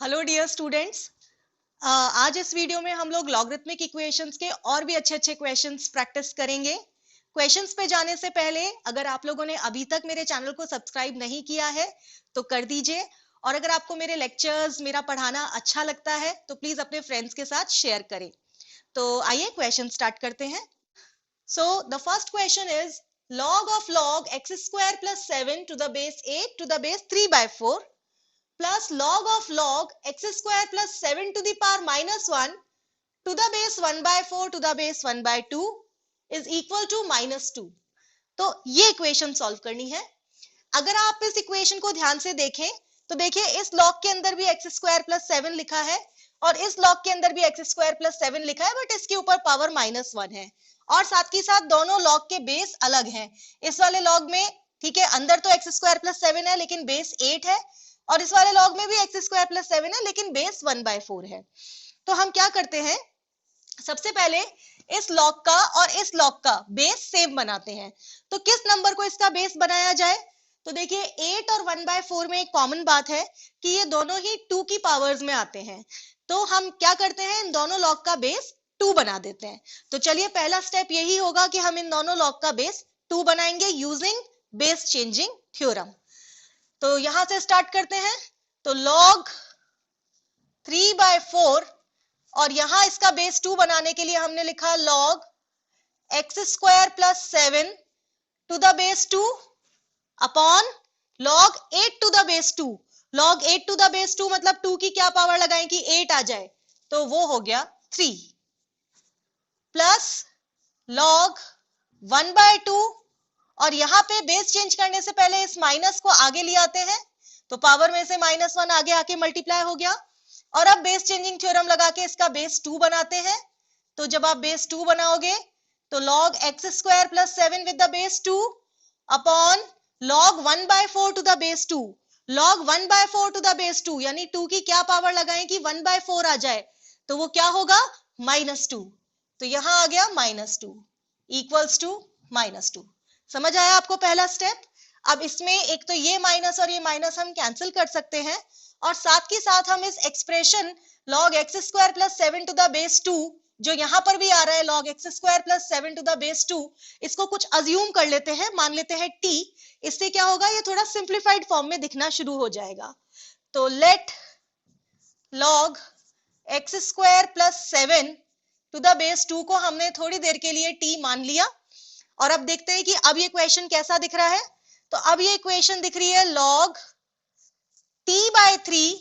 Hello dear students. आज इस video में हम लोग लॉगरिथमिक इक्वेशंस के और भी अच्छे अच्छे क्वेश्चंस प्रैक्टिस करेंगे। क्वेश्चंस पे जाने से पहले अगर आप लोगों ने अभी तक मेरे चैनल को सब्सक्राइब नहीं किया है तो कर दीजिए, और अगर आपको मेरे लेक्चर्स, मेरा पढ़ाना अच्छा लगता है तो प्लीज अपने फ्रेंड्स के साथ शेयर करें। तो आइए क्वेश्चन स्टार्ट करते हैं। So the first question is log of log x square plus 7 to the base 8 to the base 3 by 4 plus log of log x square plus 7 to the power minus 1 to the base 1 by 4 to the base 1 by 2 is equal to minus 2। तो ये equation solve करनी है। अगर आप इस equation को ध्यान से देखें तो देखिए इस लॉग के अंदर भी एक्स स्क्वायर प्लस 7 लिखा है और इस लॉग के अंदर भी एक्स स्क्वायर प्लस 7 लिखा है, बट इसके ऊपर पावर माइनस 1 है और साथ ही साथ दोनों लॉग के बेस अलग हैं। इस वाले लॉग में ठीक है अंदर तो एक्स स्क्वायर प्लस 7 है लेकिन बेस 8 है, और इस वाले लॉग में भी एक्स स्क्वायर प्लस 7 है लेकिन बेस 1/4 है। तो हम क्या करते हैं, सबसे पहले इस लॉग का और इस लॉग का बेस सेम बनाते हैं। तो किस नंबर को इसका बेस बनाया जाए, तो देखिए 8 और 1/4 में एक कॉमन बात है कि ये दोनों ही 2 की पावर्स में आते हैं। तो हम क्या करते हैं, इन दोनों लॉग का बेस 2 बना देते हैं। तो चलिए पहला स्टेप यही होगा कि हम इन दोनों लॉग का बेस 2 बनाएंगे यूजिंग बेस चेंजिंग थ्योरम। तो यहां से स्टार्ट करते हैं। तो log 3/4 और यहां इसका बेस 2 बनाने के लिए हमने लिखा log x square plus 7 to the base 2 upon log 8 to the base 2। log 8 to the base 2 मतलब 2 की क्या पावर लगाएं कि 8 आ जाए, तो वो हो गया 3 प्लस log 1/2, और यहां पे बेस चेंज करने से पहले इस माइनस को आगे ले आते हैं तो पावर में से -1 आगे आके मल्टीप्लाई हो गया, और अब बेस चेंजिंग थ्योरम लगा के इसका बेस 2 बनाते हैं। तो जब आप बेस 2 बनाओगे तो log x square plus 7 with the base 2 upon log 1/4 to the base 2। log 1/4 to the base 2 यानी 2 की क्या पावर लगाएं कि 1/4 आ जाए, तो वो क्या होगा -2। तो यहां आ गया -2 इक्वल्स टू -2। समझ आया आपको पहला स्टेप। अब इसमें एक तो ये माइनस और ये माइनस हम कैंसिल कर सकते हैं, और साथ ही साथ हम इस expression log x square plus 7 to the base 2 जो यहां पर भी आ रहा है log x square plus 7 to the base 2, इसको कुछ अज्यूम कर लेते हैं, मान लेते हैं t। इससे क्या होगा, ये थोड़ा सिंप्लीफाइड फॉर्म में दिखना शुरू हो जाएगा। तो let log x square plus 7 to the base 2 को हमने थोड़ी देर के लिए t मान लिया, और अब देखते हैं कि अब ये क्वेश्चन कैसा दिख रहा है। तो अब ये इक्वेशन दिख रही है log t/3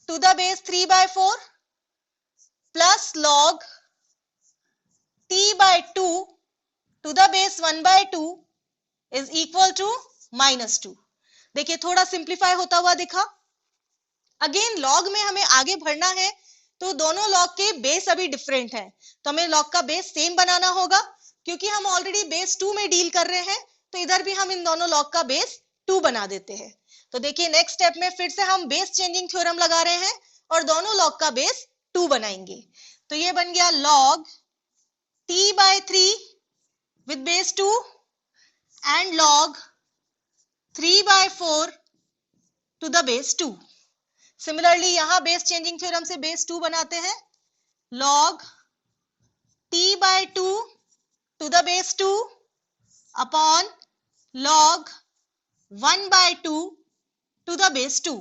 to the base 3/4 plus log t/2 to the base 1/2 is equal to -2। देखिए थोड़ा सिंप्लीफाई होता हुआ दिखा। अगेन लॉग में हमें आगे बढ़ना है तो दोनों लॉग के बेस अभी डिफरेंट हैं, तो हमें लॉग का बेस सेम बनाना होगा। क्योंकि हम ऑलरेडी बेस 2 में डील कर रहे हैं तो इधर भी हम इन दोनों लॉग का बेस 2 बना देते हैं। तो देखिए नेक्स्ट स्टेप में फिर से हम बेस चेंजिंग थ्योरम लगा रहे हैं और दोनों लॉग का बेस 2 बनाएंगे। तो ये बन गया log t/3 with base 2 and log 3/4 to the base 2। Similarly यहां बेस चेंजिंग थ्योरम से बेस 2 बनाते हैं, log t/2 to the base 2 upon log 1/2 to the base 2।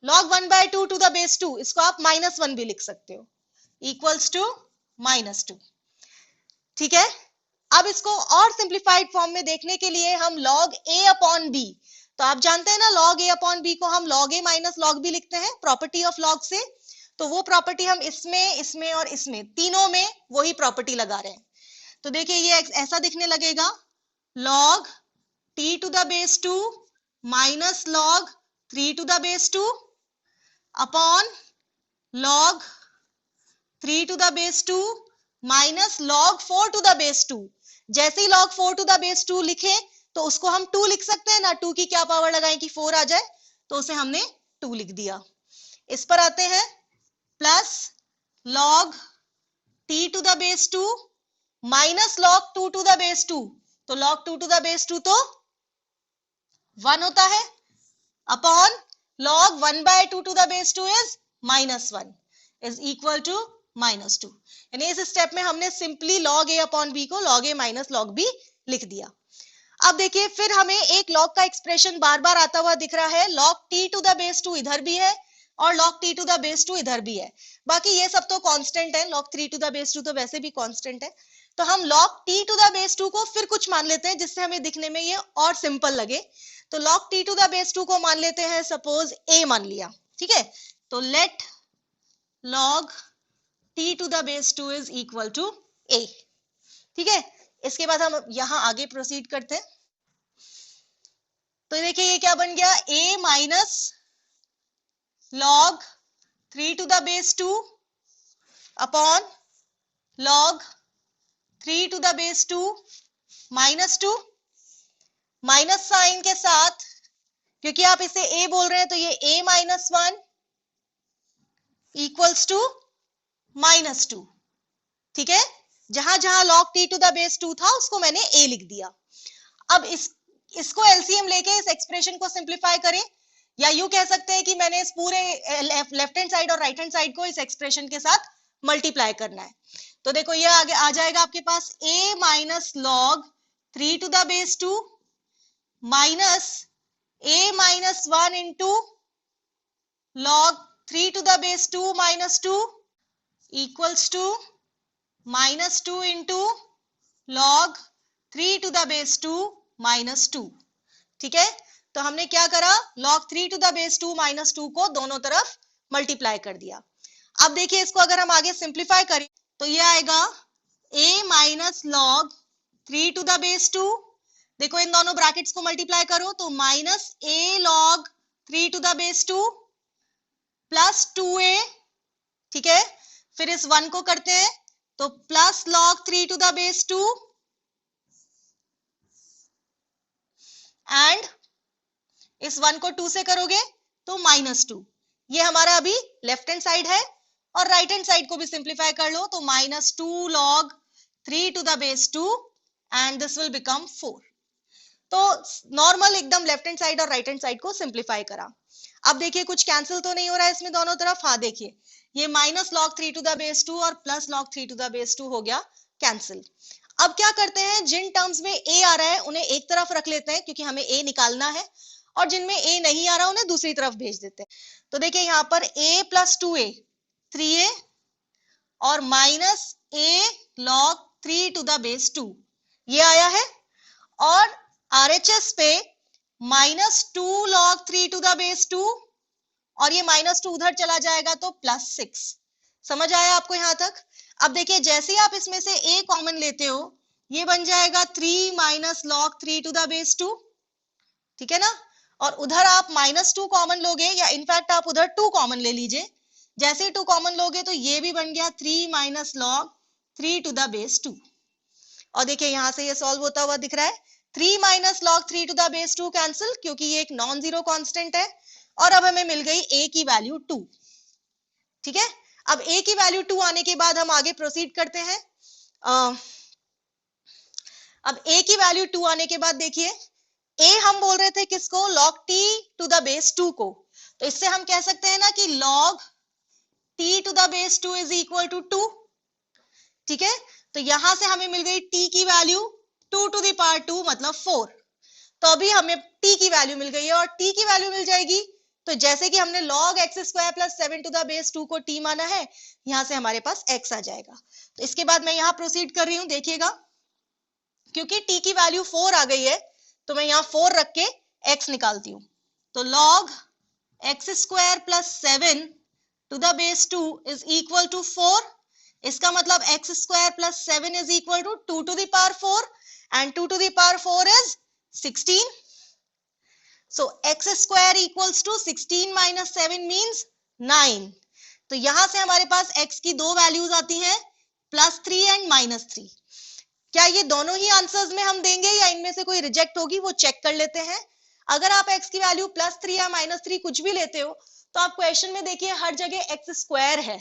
log 1/2 to the base 2 इसको आप -1 भी लिख सकते हो, इक्वल्स टू -2। ठीक है। अब इसको और सिंप्लीफाइड फॉर्म में देखने के लिए हम log a अपॉन b, तो आप जानते हैं ना log a अपॉन b को हम log a minus log b लिखते हैं प्रॉपर्टी ऑफ log से। तो वो प्रॉपर्टी हम इसमें, इसमें और इसमें तीनों में वही प्रॉपर्टी लगा रहे हैं। तो देखिए ये ऐसा दिखने लगेगा log t to the base 2 minus log 3 to the base 2 upon log 3 to the base 2 minus log 4 to the base 2। जैसे ही log 4 टू द बेस 2 लिखे तो उसको हम 2 लिख सकते हैं ना, 2 की क्या पावर लगाएं कि 4 आ जाए, तो उसे हमने 2 लिख दिया। इस पर आते हैं plus log t to the base 2 minus log 2 to the base 2, तो log 2 टू द बेस 2 तो 1 होता है, upon log 1/2 to the base 2 is -1 is equal to -2। यानी इस स्टेप में हमने simply log a upon b को log a minus log b लिख दिया। अब देखिए फिर हमें एक log का एक्सप्रेशन बार बार आता हुआ दिख रहा है, log t to the base 2 इधर भी है और log t to the base 2 इधर भी है। बाकी ये सब तो कांस्टेंट है, log 3 to the base 2 तो वैसे भी कांस्टेंट है। तो हम log t to the base 2 को फिर कुछ मान लेते हैं जिससे हमें दिखने में ये और सिंपल लगे। तो log t to the base 2 को मान लेते हैं, सपोज a मान लिया, ठीक है। तो let log t to the base 2 is equal to a, ठीक है। इसके बाद हम यहां आगे प्रोसीड करते हैं। तो देखिए ये क्या बन गया, a minus log 3 to the base 2 upon log 3 to the base 2 minus 2, minus sign के साथ, क्योंकि आप इसे a बोल रहे हैं तो ये a माइनस 1 इक्वल्स टू -2, ठीक है। जहां जहां log t to the base 2 था उसको मैंने a लिख दिया। अब इसको एलसीएम लेके इस एक्सप्रेशन को सिंप्लीफाई करें, या यूं कह सकते हैं कि मैंने इस पूरे लेफ्ट हैंड साइड और राइट हैंड साइड को इस एक्सप्रेशन के साथ मल्टीप्लाई करना है। तो देखो ये आगे आ जाएगा आपके पास a minus log 3 to the base 2 minus a minus 1 into log 3 to the base 2 minus 2 equals to -2 into log 3 to the base 2 minus 2, ठीक है। तो हमने क्या करा, log 3 to the base 2 minus 2 को दोनों तरफ मल्टीप्लाई कर दिया। अब देखिए इसको अगर हम आगे सिंप्लीफाई करें तो ये आएगा a minus log 3 to the base 2, देखो इन दोनों ब्रैकेट्स को मल्टीप्लाई करो तो minus a log 3 to the base 2 plus 2a, ठीक है। फिर इस 1 को करते हैं तो plus log 3 to the base 2 and इस 1 को 2 से करोगे तो -2। ये हमारा अभी लेफ्ट हैंड साइड है, और राइट हैंड साइड को भी सिंप्लीफाई कर लो तो -2 log 3 to the base 2 and this will become 4। तो नॉर्मल एकदम लेफ्ट हैंड साइड और राइट हैंड साइड को सिंप्लीफाई करा। अब देखिए कुछ कैंसिल तो नहीं हो रहा है इसमें दोनों तरफ, हाँ देखिए ये minus log 3 to the base 2 और plus log 3 to the base 2 हो गया कैंसिल। अब क्या करते हैं, जिन टर्म्स में a आ रहा है उन्हें एक तरफ रख लेते हैं क्योंकि हमें a निकालना है, और जिनमें a नहीं आ रहा उन्हें दूसरी तरफ भेज देते हैं। तो देखिए यहाँ पर a प्लस 2a 3a और minus a log 3 to the base 2 ये आया है, और RHS पे -2 log 3 to the base 2 और ये -2 उधर चला जाएगा तो +6। समझ आया आपको यहाँ तक? अब देखिए जैसे ही आप इसमें से a कॉमन लेते हो ये बन जाएगा 3 minus log 3 to the base 2, ठीक है ना। और उधर आप -2 कॉमन लोगे, या इनफैक्ट आप उधर 2 कॉमन ले लीजिए। जैसे ही 2 कॉमन लोगे तो ये भी बन गया 3 minus log 3 to the base 2। और देखिए यहां से ये सॉल्व होता हुआ दिख रहा है, 3 minus log 3 to the base 2 cancel क्योंकि ये एक नॉन जीरो कांस्टेंट है, और अब हमें मिल गई a की वैल्यू 2, ठीक है। अब a की वैल्यू 2 आने के बाद हम आगे प्रोसीड करते हैं। अब a की वैल्यू 2 आने के बाद देखिए a हम बोल रहे थे किसको, log t to the base 2 को। तो इससे हम कह सकते हैं ना कि log t to the base 2 is equal to 2, ठीक है। तो यहां से हमें मिल गई t की वैल्यू 2 to the power 2 मतलब 4। तो अभी हमें t की वैल्यू मिल गई है, और t की वैल्यू मिल जाएगी तो जैसे कि हमने log x square plus 7 to the base 2 को t माना है, यहां से हमारे पास x आ जाएगा। तो इसके बाद मैं यहां प्रोसीड कर रही हूं, देखिएगा क्योंकि t की वैल्यू 4 आ गई है तो मैं यहां 4 रख के x निकालती हूं। तो log x square plus 7 to the base 2 is equal to 4। इसका मतलब x square plus 7 is equal to 2 to the power 4 and 2 to the power 4 is 16। So x square equals to 16 minus 7 means 9। तो यहां से हमारे पास x की दो values आती हैं, +3 एंड -3। क्या ये दोनों ही आंसर्स में हम देंगे या इनमें से कोई रिजेक्ट होगी, वो चेक कर लेते हैं। अगर आप x की वैल्यू +3 या -3 कुछ भी लेते हो तो आप क्वेश्चन में देखिए हर जगह x स्क्वायर है,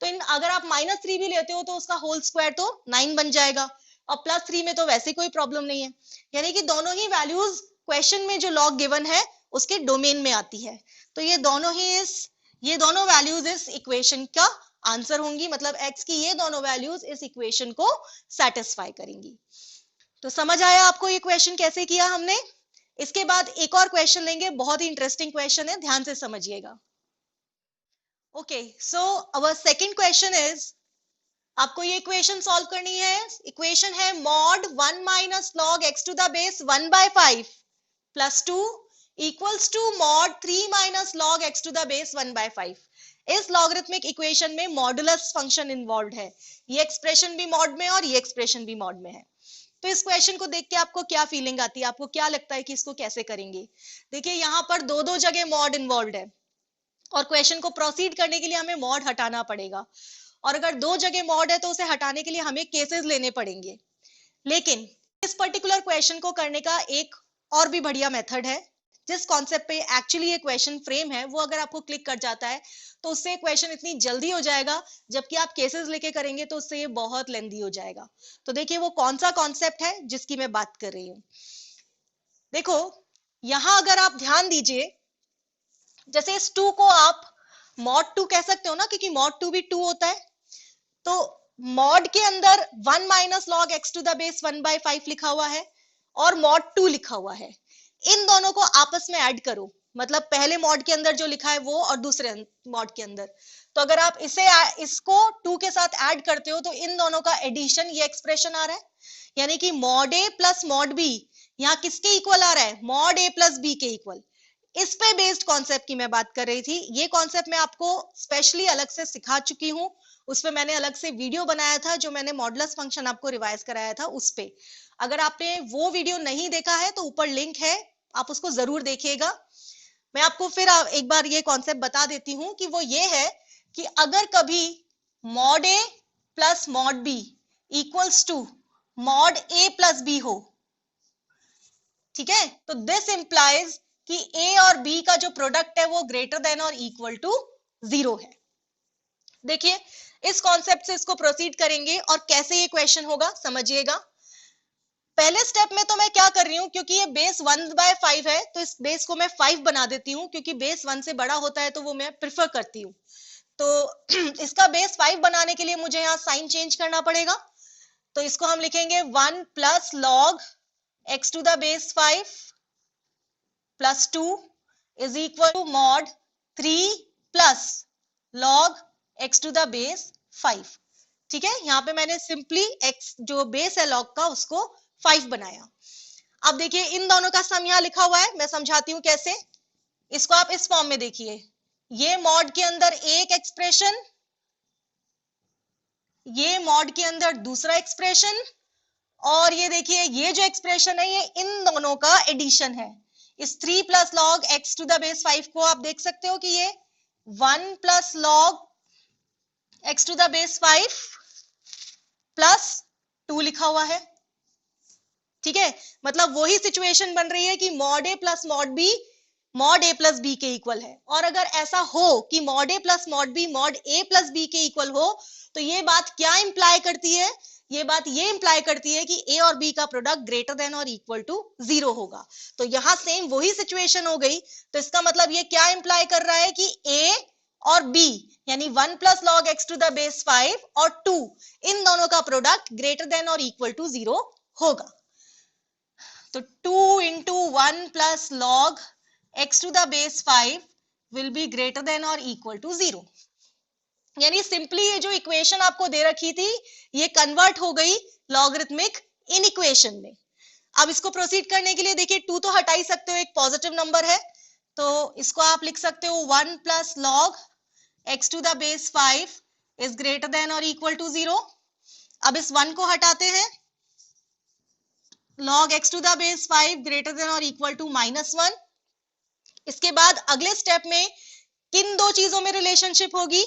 तो अगर आप -3 भी लेते हो तो उसका होल स्क्वायर तो 9 बन जाएगा, और +3 में तो वैसे कोई प्रॉब्लम नहीं है। यानी कि दोनों ही वैल्यूज क्वेश्चन में जो लॉग गिवन है उसके डोमेन में आती है। तो ये दोनों वैल्यूज इस इक्वेशन का आंसर होंगी, मतलब x की ये दोनों वैल्यूज इस इक्वेशन को सेटिस्फाई करेंगी। तो समझ आया आपको ये क्वेश्चन कैसे किया हमने? इसके बाद एक और क्वेश्चन लेंगे, बहुत ही इंटरेस्टिंग क्वेश्चन है, ध्यान से समझिएगा। Okay, so our second question is, आपको ये इक्वेशन सॉल्व करनी है। इक्वेशन है mod 1 minus log x to the base 1/5 plus 2 equals to mod 3 minus log x to the base 1/5। इस लॉगरिथमिक इक्वेशन में मॉडुलस फंक्शन इन्वॉल्व है। ये expression भी मॉड में और ये एक्सप्रेशन भी मॉड में है। तो इस क्वेश्चन को देख के आपको क्या फीलिंग आती है, आपको क्या लगता है कि इसको कैसे करेंगे? देखिए यहाँ पर दो जगह मॉड इन्वॉल्व है और क्वेश्चन को प्रोसीड करने के लिए हमें मॉड हटाना पड़ेगा, और अगर दो जगह मॉड है तो उसे हटाने के लिए हमें केसेस लेने पड़ेंगे। लेकिन इस पर्टिकुलर क्वेश्चन को करने का एक और भी बढ़िया मेथड है। जिस कॉन्सेप्ट पे एक्चुअली ये क्वेश्चन फ्रेम है वो अगर आपको क्लिक कर जाता है तो उससे क्वेश्चन इतनी जल्दी हो जाएगा, जबकि आप केसेस लेके करेंगे तो उससे ये बहुत लेंदी हो जाएगा। तो देखिए वो कौन सा कॉन्सेप्ट है जिसकी मैं बात कर रही हूं। देखो यहां अगर आप ध्यान दीजिए, जैसे इस 2 को आप मॉड 2 कह सकते हो ना, क्योंकि मॉड 2 भी 2 होता है। तो मॉड के अंदर 1 minus log x to the base 1/5 लिखा हुआ है और मॉड 2 लिखा हुआ है। इन दोनों को आपस में ऐड करो, मतलब पहले मॉड के अंदर जो लिखा है वो और दूसरे मॉड के अंदर। तो अगर आप इसको 2 के साथ ऐड करते हो तो इन दोनों का एडिशन, ये एक्सप्रेशन आ रहा है, यानी कि mod a plus mod b यहाँ किसके इक्वल आ रहा है? मॉड a प्लस b के इक्वल। इस पे बेस्ड कॉन्सेप्ट की मैं बात कर रही थी। ये कॉन्सेप्ट मैं आपको स्पेशली अलग से सिखा चुकी हूँ, उस पे मैंने अलग से वीडियो बनाया था, जो मैंने मॉडुलस फंक्शन आपको रिवाइज कराया था उस पे। अगर आपने वो वीडियो नहीं देखा है तो ऊपर लिंक है, आप उसको जरूर देखिएगा। मैं आपको फिर एक बार ये कॉन्सेप्ट बता देती हूँ कि वो ये है कि अगर कभी mod a plus mod b equals to mod a plus b हो, ठीक है, तो दिस इंप्लाइज कि a और b का जो प्रोडक्ट है वो ग्रेटर देन और इक्वल टू 0 है। देखिए इस कॉन्सेप्ट से इसको प्रोसीड करेंगे और कैसे ये क्वेश्चन होगा समझिएगा। पहले स्टेप में तो मैं क्या कर रही हूं, क्योंकि ये बेस 1/5 है तो इस बेस को मैं 5 बना देती हूं, क्योंकि बेस 1 से बड़ा होता है तो वो मैं प्रिफर करती हूं। तो इसका बेस 5 बनाने के लिए मुझे यहाँ साइन चेंज करना पड़ेगा। तो इसको हम लिखेंगे 1 plus log x to the base 5 plus 2 is equal to mod 3 plus log x to the base 5। ठीक है, यहाँ पे मैंने सिंपली x जो बेस है लॉग का उसको 5 बनाया। अब देखिए इन दोनों का सम यहाँ लिखा हुआ है, मैं समझाती हूँ कैसे। इसको आप इस फॉर्म में देखिए, ये मॉड के अंदर एक एक्सप्रेशन, ये मॉड के अंदर दूसरा एक्सप्रेशन, और ये देखिए ये जो एक्सप्रेशन है ये इन दोनों का एडिशन है। इस 3 plus log x to the base 5 को आप देख सकते हो कि ये 1 plus log x to the base 5 plus 2 लिखा हुआ है। ठीक है, मतलब वही सिचुएशन बन रही है कि mod a plus mod b mod a plus b के इक्वल है। और अगर ऐसा हो कि mod a plus mod b mod a plus b के इक्वल हो तो ये बात क्या इंप्लाई करती है? ये बात ये इंप्लाई करती है कि a और b का प्रोडक्ट ग्रेटर देन और इक्वल टू 0 होगा। तो यहां सेम वही सिचुएशन हो गई। तो इसका मतलब ये क्या इंप्लाई कर रहा है कि a और b यानी 1 plus log x to the base 5 और 2 इन दोनों का प्रोडक्ट ग्रेटर देन और इक्वल टू 0 होगा। तो 2 into 1 plus log x to the base 5 will be greater than और इक्वल टू 0। यानी सिंपली ये जो इक्वेशन आपको दे रखी थी ये कन्वर्ट हो गई लॉगरिथमिक इन इक्वेशन में। अब इसको प्रोसीड करने के लिए देखिए 2 तो हटा ही सकते हो, एक पॉजिटिव नंबर है, तो इसको आप लिख सकते हो 1 plus log x to the base 5 is greater than और इक्वल टू 0। अब इस 1 को हटाते हैं, log x to the base 5 greater than और इक्वल टू -1। इसके बाद अगले स्टेप में किन दो चीजों में रिलेशनशिप होगी?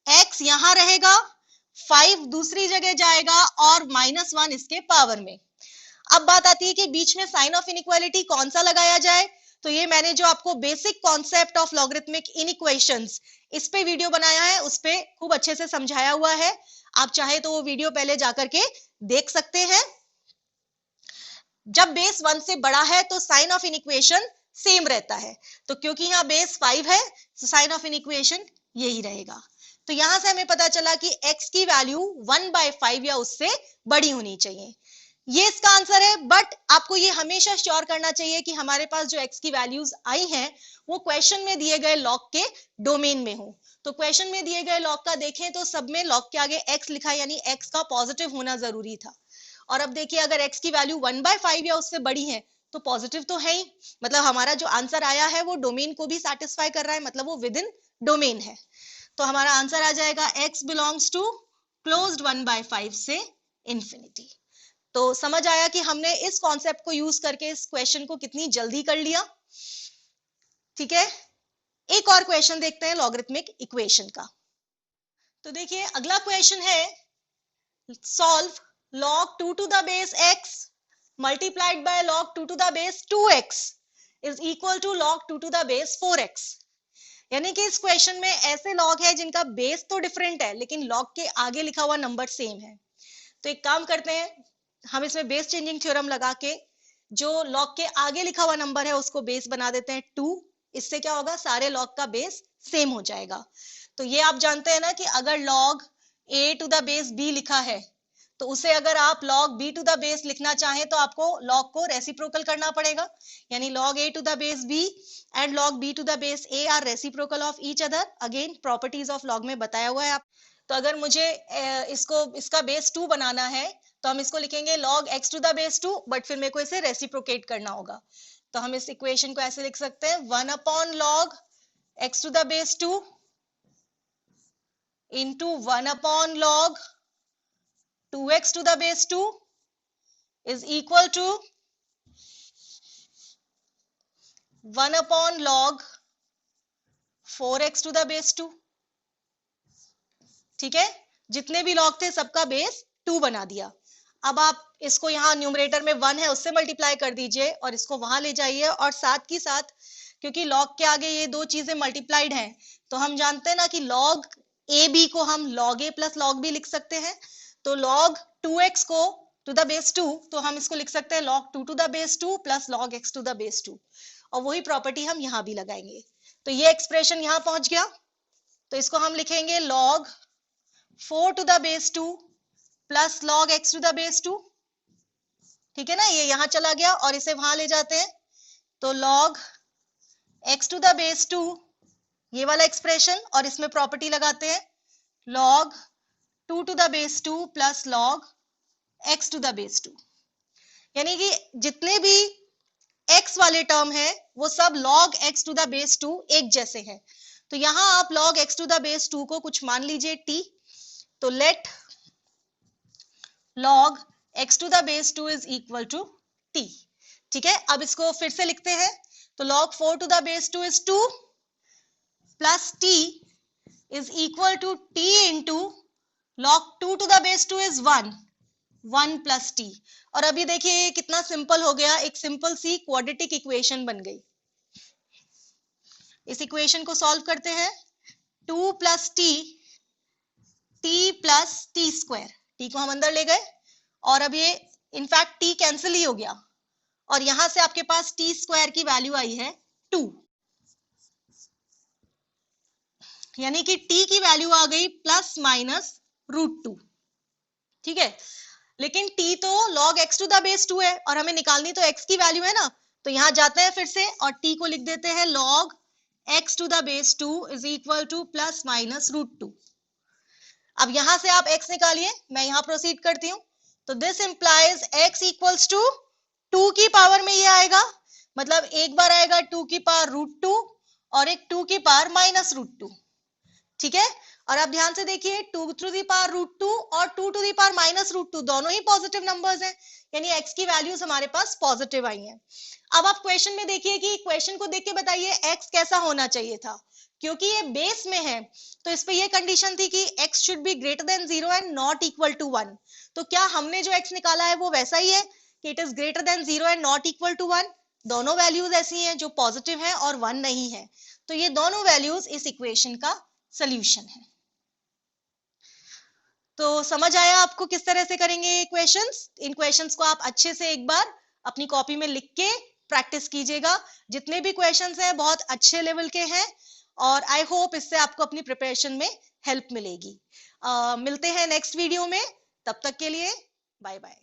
x यहां रहेगा, 5 दूसरी जगह जाएगा और -1 इसके पावर में। अब बात आती है कि बीच में साइन ऑफ इनइक्वालिटी कौन सा लगाया जाए। तो ये मैंने जो आपको बेसिक कॉन्सेप्ट ऑफ लॉगरिथमिक इनइक्वेशंस इस पे वीडियो बनाया है, उस पे खूब अच्छे से समझाया हुआ है। आप चाहे तो वो वीडियो पहले जाकर के देख सकते हैं। जब बेस 1 से बड़ा है तो साइन ऑफ इनइक्वेशन सेम रहता है। तो क्योंकि यहाँ बेस 5 है, तो साइन ऑफ इनइक्वेशन यही रहेगा। तो यहां से हमें पता चला कि x की वैल्यू 1/5 या उससे बड़ी होनी चाहिए। ये इसका आंसर है। बट आपको ये हमेशा श्योर करना चाहिए कि हमारे पास जो x की वैल्यूज आई हैं वो क्वेश्चन में दिए गए लॉग के डोमेन में हो। तो क्वेश्चन में दिए गए लॉग का देखें तो सब में लॉग के आगे x लिखा है, यानी x का पॉजिटिव होना जरूरी था। और अब देखिए अगर x की वैल्यू 1/5 या उससे बड़ी है तो पॉजिटिव तो है ही, मतलब हमारा जो आंसर आया है वो डोमेन को भी सेटिस्फाई कर रहा है, मतलब वो विद इन डोमेन है। तो हमारा आंसर आ जाएगा x बिलोंग्स टू क्लोज्ड 1/5 से इंफिनिटी। तो समझ आया कि हमने इस कॉन्सेप्ट को यूज करके इस क्वेश्चन को कितनी जल्दी कर लिया। ठीक है, एक और क्वेश्चन देखते हैं लॉगरिथमिक इक्वेशन का। तो देखिए अगला क्वेश्चन है, solve log 2 to the base x multiplied by log 2 to the base 2x is equal to log 2 to the base 4x। यानी कि इस क्वेश्चन में ऐसे लॉग है जिनका बेस तो डिफरेंट है लेकिन लॉग के आगे लिखा हुआ नंबर सेम है। तो एक काम करते हैं, हम इसमें बेस चेंजिंग थ्योरम लगा के जो लॉग के आगे लिखा हुआ नंबर है उसको बेस बना देते हैं 2। इससे क्या होगा, सारे लॉग का बेस सेम हो जाएगा। तो ये आप जानते हैं ना कि अगर log a to the base b लिखा है तो उसे अगर आप log b to the base लिखना चाहें तो आपको log को रेसिप्रोकल करना पड़ेगा, यानी log a to the base b and log b to the base a are reciprocal of each other। Again properties of log में बताया हुआ है आप। तो अगर मुझे इसका बेस 2 बनाना है तो हम इसको लिखेंगे log x to the base 2, but फिर मेरे को इसे रेसिप्रोकेट करना होगा। तो हम इस इक्वेशन को ऐसे लिख सकते हैं 1/log x to the base 2 into 1/log 2x to the base 2 is equal to 1/log 4x to the base 2। ठीक है, जितने भी लॉग थे सबका बेस 2 बना दिया। अब आप इसको यहाँ न्यूमरेटर में 1 है उससे मल्टीप्लाई कर दीजिए और इसको वहां ले जाइए, और साथ की साथ क्योंकि लॉग के आगे ये दो चीजें मल्टीप्लाइड हैं तो हम जानते हैं ना कि लॉग ए बी को हम log a plus log b लिख सकते हैं। तो log 2x को टू द बेस 2 तो हम इसको लिख सकते हैं log 2 to the base 2 plus log x to the base 2, और वही प्रॉपर्टी हम यहाँ भी लगाएंगे। तो ये एक्सप्रेशन यहाँ पहुंच गया। तो इसको हम लिखेंगे log 4 to the base 2 plus log x to the base 2। ठीक है ना, ये यहां चला गया और इसे वहां ले जाते हैं तो log x to the base 2 ये वाला एक्सप्रेशन, और इसमें प्रॉपर्टी लगाते हैं log 2 to the base 2 plus log x to the base 2। यानी कि जितने भी x वाले टर्म है वो सब log x to the base 2 एक जैसे हैं। तो यहां आप log x to the base 2 को कुछ मान लीजिए t, तो let log x to the base 2 is equal to t। ठीक है, अब इसको फिर से लिखते हैं तो log 4 to the base 2 is 2 plus t is equal to t into log 2 to the base 2 is 1 plus t। और अभी देखिए कितना सिंपल हो गया, एक सिंपल सी क्वाड्रेटिक इक्वेशन बन गई। इस इक्वेशन को सॉल्व करते हैं 2 plus t plus T square, t को हम अंदर ले गए और अब ये इनफैक्ट t कैंसिल ही हो गया और यहां से आपके पास टी स्क्वायर की वैल्यू आई है 2, यानी कि t की वैल्यू आ गई प्लस माइनस √2। ठीक है, लेकिन t तो log x to the base 2 है और हमें निकालनी तो x की वैल्यू है ना, तो यहां जाते हैं फिर से और t को लिख देते हैं log x to the base 2 is equal to plus minus √2। अब यहां से आप x निकालिए, मैं यहां प्रोसीड करती हूं। तो this implies x equals to 2 की पावर में ये आएगा, मतलब एक बार आएगा 2 की पावर √2 और एक 2 की पावर माइनस √2। ठीक है, और आप ध्यान से देखिए 2 टू दी पावर √2 और 2 टू दी पावर माइनस √2 दोनों ही पॉजिटिव नंबर्स हैं, यानी x की वैल्यूज हमारे पास पॉजिटिव आई हैं। अब आप क्वेश्चन में देखिए कि क्वेश्चन को देख के बताइए x कैसा होना चाहिए था। क्योंकि ये बेस में है तो इस पे ये कंडीशन थी कि x should be greater than 0 and not equal to 1। तो क्या हमने जो x निकाला है वो वैसा ही है कि it is greater than 0 and not equal to 1? दोनों वैल्यूज ऐसी हैं जो पॉजिटिव हैं और 1 नहीं है, तो ये दोनों वैल्यूज इस इक्वेशन का सॉल्यूशन है। तो समझ आया आपको किस तरह से करेंगे ये क्वेश्चंस? इन क्वेश्चंस को आप अच्छे से एक बार अपनी कॉपी में लिख के प्रैक्टिस कीजिएगा। जितने भी क्वेश्चंस हैं बहुत अच्छे लेवल के हैं और आई होप इससे आपको अपनी प्रिपरेशन में हेल्प मिलेगी। मिलते हैं नेक्स्ट वीडियो में, तब तक के लिए बाय बाय।